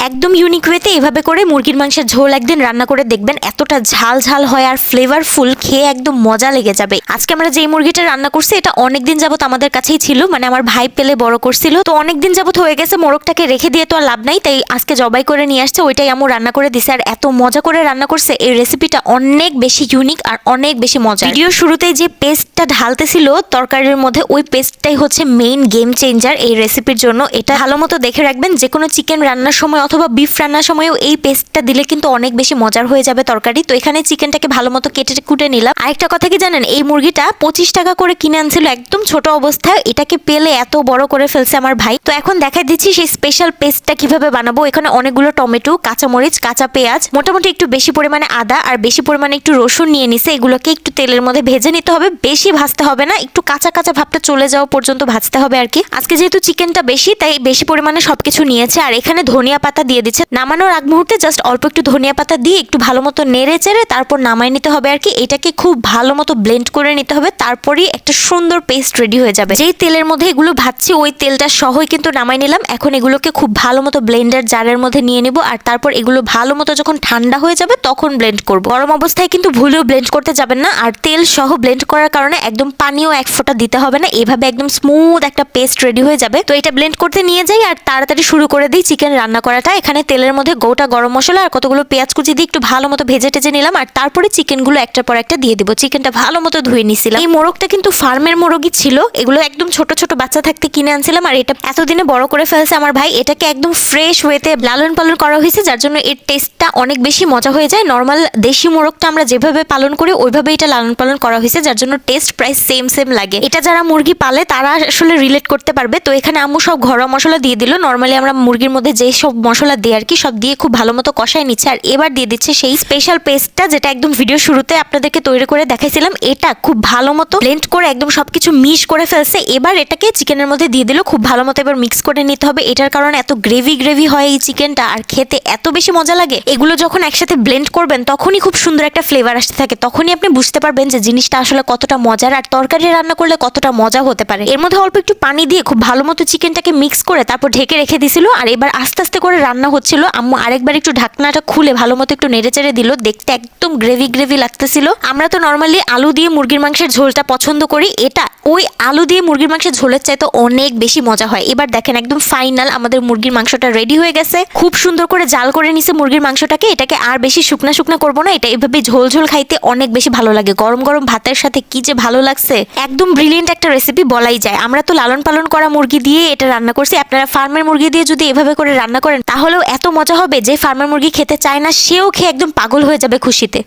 একদম ইউনিক ওয়েতে এভাবে করে মুরগির মাংসের ঝোল একদিন রান্না করে দেখবেন, এতটা ঝাল ঝাল হয় আর ফ্লেভারফুল, খেয়ে একদম মজা লেগে যাবে। আজকে আমরা যেই মুরগিটা রান্না করছি এটা অনেকদিন যাবত আমাদের কাছেই ছিল, মানে আমার ভাই পেলে বড় করছিল, তো অনেকদিন যাবত হয়ে গেছে, মোরগটাকে রেখে দিয়ে তো আর লাভ নাই, তাই আজকে জবাই করে নিয়ে আসছে, ওইটাই আম্মু রান্না করে দিছে। আর এত মজা করে রান্না করছে, এই রেসিপিটা অনেক বেশি ইউনিক আর অনেক বেশি মজা। ভিডিও শুরুতেই যে পেস্টটা ঢালতেছিল তরকারির মধ্যে, ওই পেস্টটাই হচ্ছে মেইন গেম চেঞ্জার এই রেসিপির জন্য। এটা ভালো মতো দেখে রাখবেন, যে কোনো চিকেন রান্নার সময় অথবা বিফ রান্নার সময়ও এই পেস্টটা দিলে কিন্তু অনেক বেশি মজার হয়ে যাবে তরকারি। তো এখানে চিকেনটাকে ভালো মতো কেটে কুটে নিলাম। আরেকটা কথা কি জানেন, এই মুরগিটা 25 টাকা করে কিনে আনছিল একদম ছোট অবস্থায়, এটাকে পেলে এত বড় করে ফেলছে আমার ভাই। তো এখন দেখাই দিচ্ছি সেই স্পেশাল পেস্টটা কিভাবে বানাবো। এখানে অনেকগুলো টমেটো, কাঁচামরিচ, কাঁচা পেঁয়াজ, মোটামুটি একটু বেশি পরিমাণে আদা আর বেশি পরিমাণে একটু রসুন নিয়ে নিছে। এগুলোকে একটু তেলের মধ্যে ভেজে নিতে হবে, বেশি ভাজতে হবে না, একটু কাঁচা কাঁচা ভাবটা চলে যাওয়া পর্যন্ত ভাজতে হবে আর কি। আজকে যেহেতু চিকেনটা বেশি তাই বেশি পরিমাণে সবকিছু নিয়েছে। আর এখানে ধনিয়া পাতা দিয়ে দিচ্ছে, নামানোর আগ মুহূর্তে জাস্ট অল্প একটু ধনিয়া পাতা দিয়ে একটু ভালো মতো নেড়ে চেড়ে তারপর নামাই নিতে হবে আর কি। এটাকে খুব ভালো মতো ব্লেন্ড করে নিতে হবে, তারপরই একটা সুন্দর পেস্ট রেডি হয়ে যাবে। যেই তেলের মধ্যে এগুলো ভাজছি ওই তেলটা সহই কিন্তু নামাই নিলাম। এখন এগুলোকে খুব ভালো মতো ব্লেন্ডার জারের মধ্যে নিয়ে নিব, আর তারপর এগুলো ভালো মতো যখন ঠান্ডা হয়ে যাবে তখন ব্লেন্ড করব। গরম অবস্থায় কিন্তু ভুলেও ব্লেন্ড করতে যাবেন না। আর তেল সহ ব্লেন্ড করার কারণে একদম পানিও এক ফোঁটা দিতে হবে না, এভাবে একদম স্মুথ একটা পেস্ট রেডি হয়ে যাবে। তো এটা ব্লেন্ড করতে নিয়ে যাই আর তাড়াতাড়ি শুরু করে দিই চিকেন রান্না করাটা। এখানে তেলের মধ্যে গোটা গরম মশলা আর কতগুলো পেঁয়াজ কুচি দিয়ে একটু ভালো মতো ভেজে টেজে নিলাম, আর তারপরে চিকেনগুলো একটার পর একটা দিয়ে দিব। চিকেনটা ভালো মতো ধুয়ে নিছিলাম। এই মোরগটা কিন্তু ফার্মের মোরগই ছিল, এগুলো একদম ছোট ছোট বাচ্চা থাকতে কিনে আনছিলাম, আর এটা এতদিনে বড় করে ফেলছে আমার ভাই। এটাকে একদম ফ্রেশ ওয়েতে লালন পালন করা হয়েছে, যার জন্য এর টেস্টটা অনেক বেশি মজা হয়ে যায়। নর্মাল দেশি মোরগটা আমরা যেভাবে পালন করি ওইভাবে এটা লালন পালন করা হয়েছে, যার জন্য টেস্ট প্রায় সেম সেম লাগে। এটা যারা মুরগি পালে তারা আসলে রিলেট করতে পারবে। তো এখানে আম্মু সব ঘরোয়া মশলা দিয়ে দিল, নর্মালি আমরা মুরগির মধ্যে যে সব মশলা দিই আর কি, সব দিয়ে খুব ভালো মতো কষাই নিচ্ছে। আর এবার দিয়ে দিচ্ছে সেই স্পেশাল পেস্টটা, যেটা একদম ভিডিও শুরুতে আপনাদেরকে তৈরি করে দেখাইছিলাম। এটা খুব ভালো মতো ব্লেন্ড করে একদম সবকিছু মিক্স করে ফেলছে। এবার এটাকে চিকেনের মধ্যে দিয়ে দিল, খুব ভালো মতো এবার মিক্স করে নিতে হবে। এটার কারণে এত গ্রেভি গ্রেভি হয় এই চিকেনটা, আর খেতে এত বেশি মজা লাগে। এগুলো যখন একসাথে ব্লেন্ড করবেন তখনই খুব সুন্দর একটা ফ্লেভার আসতে থাকে, তখনই আপনি বুঝতে পারবেন যে জিনিসটা আসলে কতটা মজার আর তরকারি রান্না করলে কতটা মজা হতে পারে। এর মধ্যে অল্প একটু পানি দিয়ে খুব ভালো মতো চিকেনটাকে মিক্স করে তারপর ঢেকে রেখে দিছিল। আর এবার আস্তে আস্তে করে রান্না হচ্ছিল। আম্মু আরেকবার একটু ঢাকনাটা খুলে ভালো মতো একটু নেড়ে চেড়ে দিল, দেখতে একদম গ্রেভি গ্রেভি লাগতেছিল। আমরা তো নর্মালি আলু দিয়ে মুরগির মাংসের ঝোলটা পছন্দ করি, এটা ওই আলু দিয়ে মুরগির মাংসের ঝোলের চাইতে অনেক বেশি মজা হয়। এবার দেখেন একদম ফাইনাল আমাদের মুরগির মাংসটা রেডি হয়ে গেছে। খুব সুন্দর করে জাল করে নিছে মুরগির মাংসটাকে। এটাকে আর বেশি শুকনা শুকনা করবো না, এটা এভাবে ঝোল ঝোল খাইতে অনেক বেশি ভালো লাগে। গরম গরম ভাতের সাথে কি যে ভালো লাগছে, একদম ব্রিলিয়েন্ট একটা রেসিপি বলাই যায়। আমরা তো লালন পালন করা মুরগি দিয়ে এটা রান্না করছি, আপনারা ফার্মের মুরগি দিয়ে যদি এভাবে করে রান্না করেন তাহলেও এত মজা হবে, যে ফার্মের মুরগি খেতে চায় না সেও খেয়ে একদম পাগল হয়ে যাবে খুশিতে।